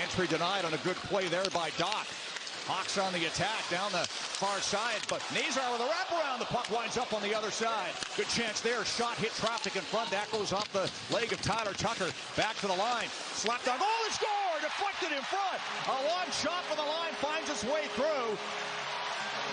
Entry denied on a good play there by Doc. Hawks on the attack down the far side, but Nazar with a wraparound. The puck winds up on the other side. Good chance there. Shot hit traffic in front. That goes off the leg of Tyler Tucker. Back to the line. Slapped on goal and score! Deflected in front. A long shot from the line finds its way through.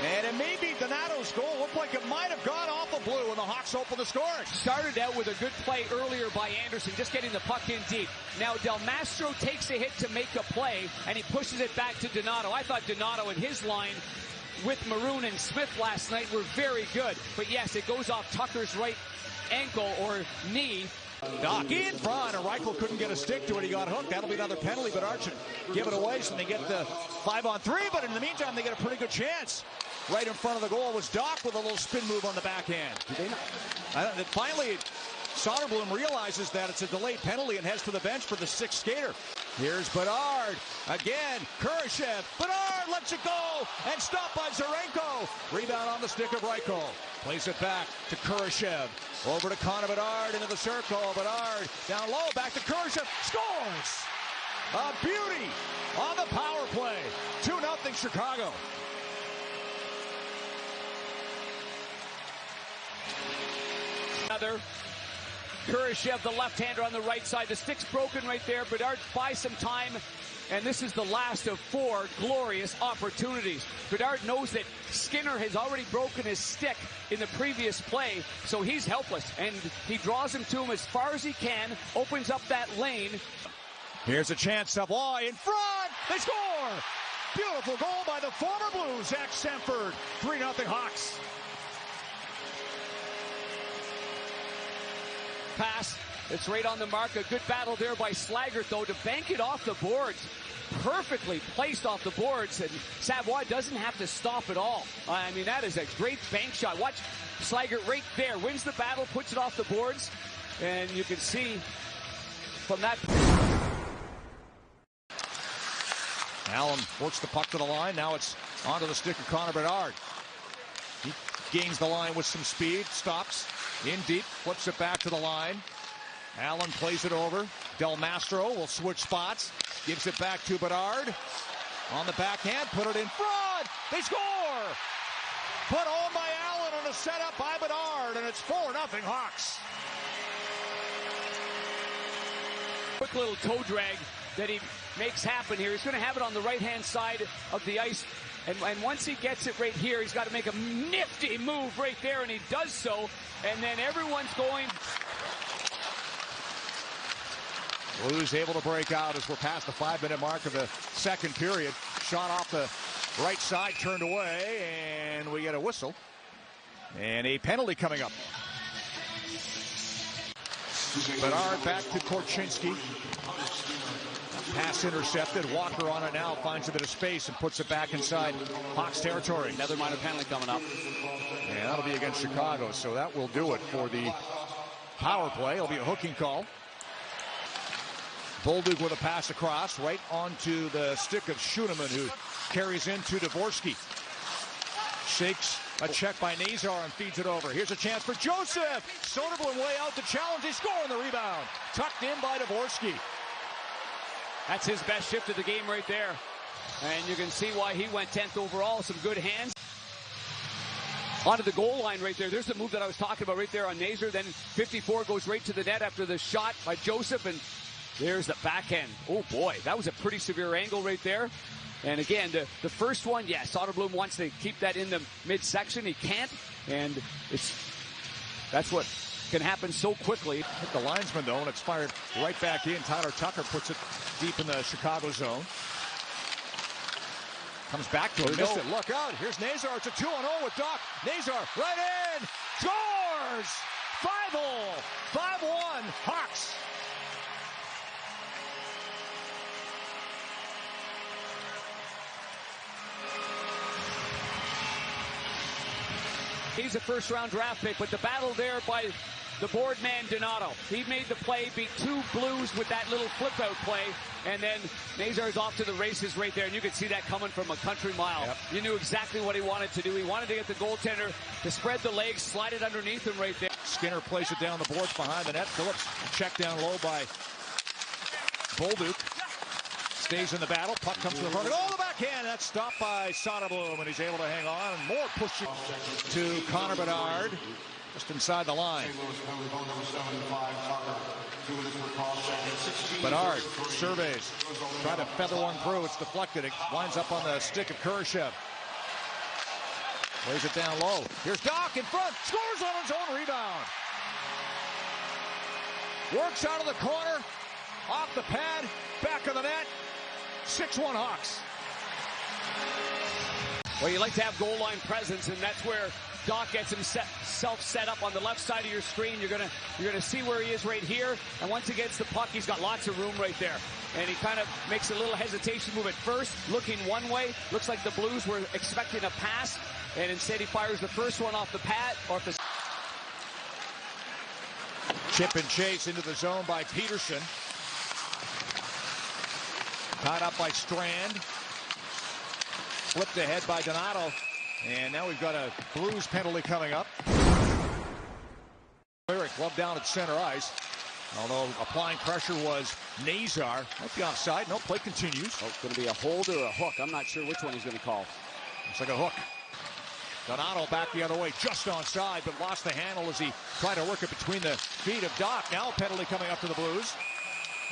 And it may be Donato's goal. Looked like it might have gone off the blue, and the Hawks open the scoring. Started out with a good play earlier by Anderson, just getting the puck in deep. Now Del Mastro takes a hit to make a play, and he pushes it back to Donato. I thought Donato and his line with Maroon and Smith last night were very good. But yes, it goes off Tucker's right ankle or knee. Doc in front, and Reichel couldn't get a stick to it. He got hooked. That'll be another penalty, but Arch should give it away, so they get the 5-on-3. But in the meantime, they get a pretty good chance. Right in front of the goal was Doc with a little spin move on the backhand. Finally, Soderblom realizes that it's a delayed penalty and heads to the bench for the sixth skater. Here's Bedard. Again, Kurashev. Bedard lets it go and stopped by Zarenko. Rebound on the stick of Reichel. Plays it back to Kurashev. Over to Connor Bedard into the circle. Bedard down low, back to Kurashev. Scores! A beauty on the power play. 2-0 Chicago. Another. Kurashev, the left-hander on the right side. The stick's broken right there. Bedard buys some time, and this is the last of 4 glorious opportunities. Bedard knows that Skinner has already broken his stick in the previous play, so he's helpless, and he draws him to him as far as he can, opens up that lane. Here's a chance. Savoy in front. They score! Beautiful goal by the former Blues, Zach Semford. 3-0 Hawks. Pass. It's right on the mark. A good battle there by Slaggert, though, to bank it off the boards. Perfectly placed off the boards, and Savoy doesn't have to stop at all. I mean, that is a great bank shot. Watch Slaggert right there. Wins the battle, puts it off the boards, and you can see from that. Allen works the puck to the line. Now it's onto the stick of Connor Bedard. He gains the line with some speed, stops in deep, flips it back to the line. Allen plays it over. Del Mastro will switch spots, gives it back to Bedard. On the backhand, put it in front. They score! Put on by Allen on a setup by Bedard, and it's 4-0 Hawks. Quick little toe drag that he makes happen here. He's going to have it on the right-hand side of the ice. And once he gets it right here, he's got to make a nifty move right there, and he does so. And then everyone's going. Blues able to break out as we're past the 5-minute mark of the second period. Shot off the right side, turned away, and we get a whistle. And a penalty coming up. Bedard back to Korchinski. Pass intercepted. Walker on it now, finds a bit of space and puts it back inside Hawks territory. Another minor penalty coming up. And that'll be against Chicago, so that will do it for the power play. It'll be a hooking call. Bolduc with a pass across, right onto the stick of Schuneman, who carries into Dvorsky. Shakes a check by Nazar and feeds it over. Here's a chance for Joseph. Soderblom way out to challenge. They score on the rebound. Tucked in by Dvorsky. That's his best shift of the game right there. And you can see why he went 10th overall. Some good hands. Onto the goal line right there. There's the move that I was talking about right there on Nazar. Then 54 goes right to the net after the shot by Joseph. And there's the backhand. Oh, boy. That was a pretty severe angle right there. And again, the first one, yeah, Soderblom wants to keep that in the midsection. He can't. And that's what can happen so quickly. Hit the linesman, though, and it's fired right back in. Tyler Tucker puts it deep in the Chicago zone. Comes back to him. Missed it. Look out. Here's Nazar. It's a 2-on-0 with Doc. Nazar right in. Scores! 5-0. 5-1. Hawks. He's a first-round draft pick, but the battle there by the board man Donato. He made the play, beat 2 Blues with that little flip-out play, and then Nazar's off to the races right there, and you could see that coming from a country mile. Yep. You knew exactly what he wanted to do. He wanted to get the goaltender to spread the legs, slide it underneath him right there. Skinner plays it down the boards behind the net. Phillips checked down low by Bolduc. Stays in the battle. Puck comes to the front. Oh, the backhand. That's stopped by Soderblom, and he's able to hang on. And more pushing to Connor Bedard, just inside the line. Bedard surveys, trying to feather one through. It's deflected. It winds up on the stick of Kurashev. Lays it down low. Here's Doc in front. Scores on his own rebound. Works out of the corner. Off the pad. Back of the net. 6-1 Hawks. Well, you like to have goal line presence, and that's where Doc gets himself set up on the left side of your screen. You're gonna see where he is right here, and once he gets the puck, he's got lots of room right there. And he kind of makes a little hesitation move at first, looking one way. Looks like the Blues were expecting a pass, and instead he fires the first one off the pad. Chip and chase into the zone by Peterson. Tied up by Strand. Flipped ahead by Donato. And now we've got a Blues penalty coming up. Lyric gloved down at center ice. Although applying pressure was Nazar. Might be offside. No, play continues. Oh, it's going to be a hold or a hook. I'm not sure which one he's going to call. Looks like a hook. Donato back the other way, just onside, but lost the handle as he tried to work it between the feet of Doc. Now a penalty coming up to the Blues.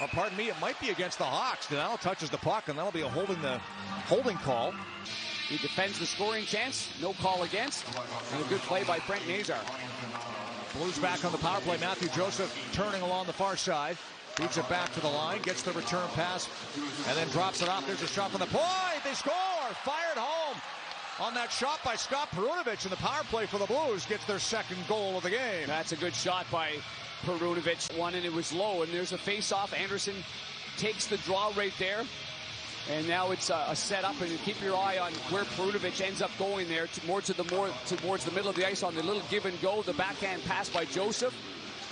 Or pardon me, it might be against the Hawks. Donato touches the puck, and that'll be a holding call. He defends the scoring chance. No call against. And a good play by Frank Nazar. Blues back on the power play. Matthew Joseph turning along the far side. Feeds it back to the line. Gets the return pass. And then drops it off. There's a shot from the point. They score. Fired home on that shot by Scott Perunovich. And the power play for the Blues gets their second goal of the game. That's a good shot by Perunovich. One, and it was low. And there's a face-off. Anderson takes the draw right there. And now it's a setup, and you keep your eye on where Perunovich ends up going there, towards the middle of the ice on the little give and go, the backhand pass by Joseph,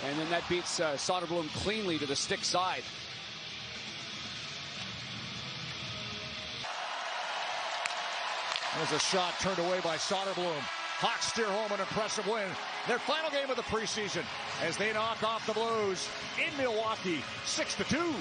and then that beats Soderblom cleanly to the stick side. There's a shot turned away by Soderblom. Hawks steer home an impressive win. Their final game of the preseason as they knock off the Blues in Milwaukee, 6-2.